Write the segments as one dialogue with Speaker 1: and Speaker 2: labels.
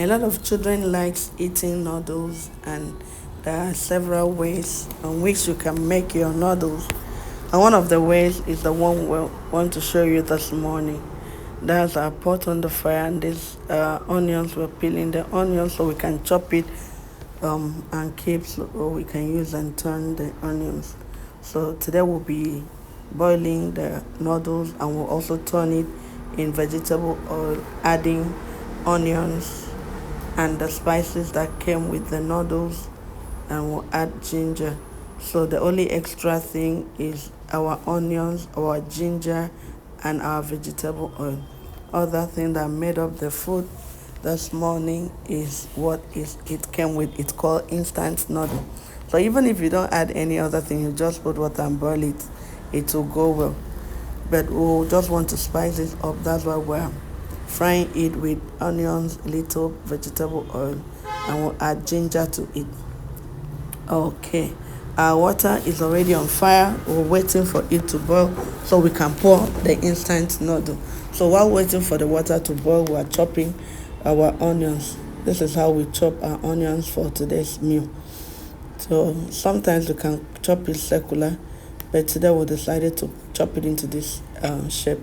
Speaker 1: A lot of children likes eating noodles, and there are several ways on which you can make your noodles. And one of the ways is the one we want to show you this morning. That's our pot on the fire, and these onions, we're peeling the onions so we can chop it and keep, or we can use and turn the onions. So today we'll be boiling the noodles, and we'll also turn it in vegetable oil, adding onions and the spices that came with the noodles, and we'll add ginger. So the only extra thing is our onions, our ginger, and our vegetable oil. Other thing that made up the food this morning is what is it came with. It's called instant noodle. So even if you don't add any other thing, you just put water and boil it, it will go well. But we'll just want to spice it up. That's why we're frying it with onions, a little vegetable oil, and we'll add ginger to it. Okay, our water is already on fire. We're waiting for it to boil so we can pour the instant noodle. So while waiting for the water to boil, we're chopping our onions. This is how we chop our onions for today's meal. So sometimes we can chop it circular, but today we decided to chop it into this shape.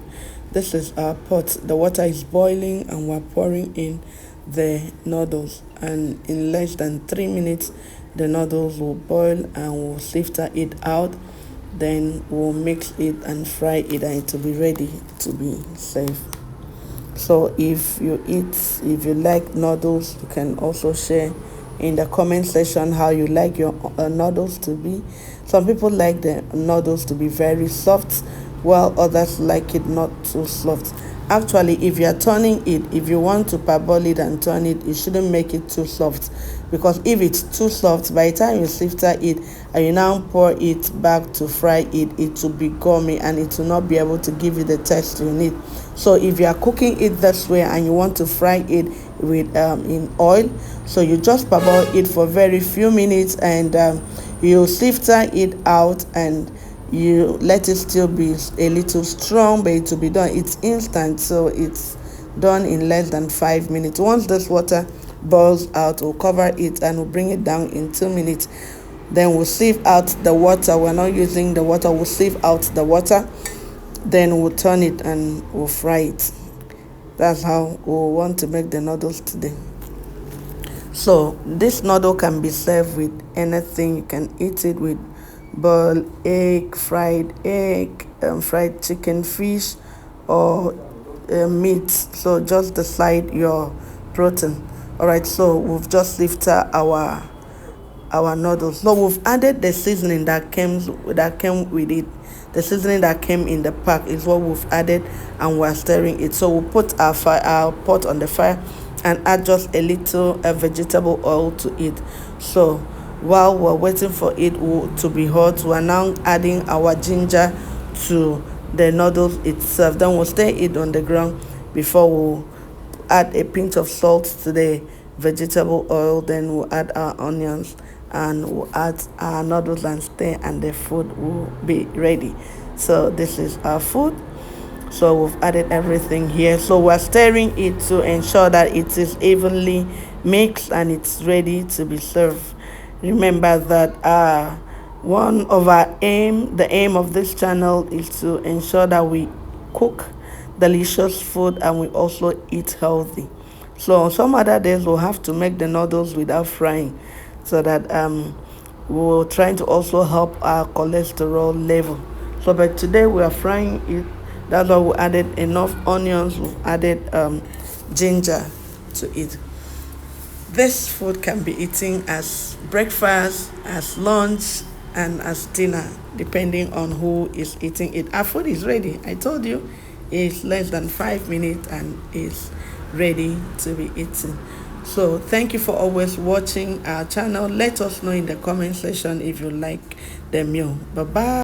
Speaker 1: This is our pot. The water is boiling, and we're pouring in the noodles, and in less than 3 minutes the noodles will boil, and we'll sift it out. Then we'll mix it and fry it, and it will be ready to be served. So if you like noodles, you can also share in the comment section how you like your noodles to be. Some people like the noodles to be very soft, while others like it not too soft. Actually, if you are turning it, if you want to parboil it and turn it, you shouldn't make it too soft, because if it's too soft, by the time you sift it and you now pour it back to fry it, it will be gummy and it will not be able to give you the taste you need. So if you are cooking it this way and you want to fry it with in oil, so you just parboil it for very few minutes, and you sift it out, and you let it still be a little strong, but it will be done. It's instant, so it's done in less than 5 minutes. Once this water boils out, we'll cover it and we'll bring it down in 2 minutes. Then we'll sieve out the water. We're not using the water, we'll sieve out the water. Then we'll turn it and we'll fry it. That's how we'll want to make the noodles today. So this noodle can be served with anything. You can eat it with boiled egg, fried chicken, fish, or meat. So just decide your protein. All right, so we've just lifted our noodles. So we've added the seasoning that came with it. The seasoning that came in the pack is what we've added, and we're stirring it. So we'll put our pot on the fire and add just a little vegetable oil to it. So while we're waiting for it to be hot, we're now adding our ginger to the noodles itself. Then we'll stir it on the ground before we'll add a pinch of salt to the vegetable oil. Then we'll add our onions, and we'll add our noodles and stir, and the food will be ready. So this is our food. So we've added everything here. So we're stirring it to ensure that it is evenly mixed and it's ready to be served. Remember that one of the aim of this channel is to ensure that we cook delicious food and we also eat healthy. So some other days we'll have to make the noodles without frying, so that we're trying to also help our cholesterol level. So but today we are frying it. That's why we added enough onions. We've added ginger to it. This food can be eaten as breakfast, as lunch, and as dinner, depending on who is eating it. Our food is ready. I told you it's less than 5 minutes and it's ready to be eaten. So thank you for always watching our channel. Let us know in the comment section if you like the meal. Bye bye.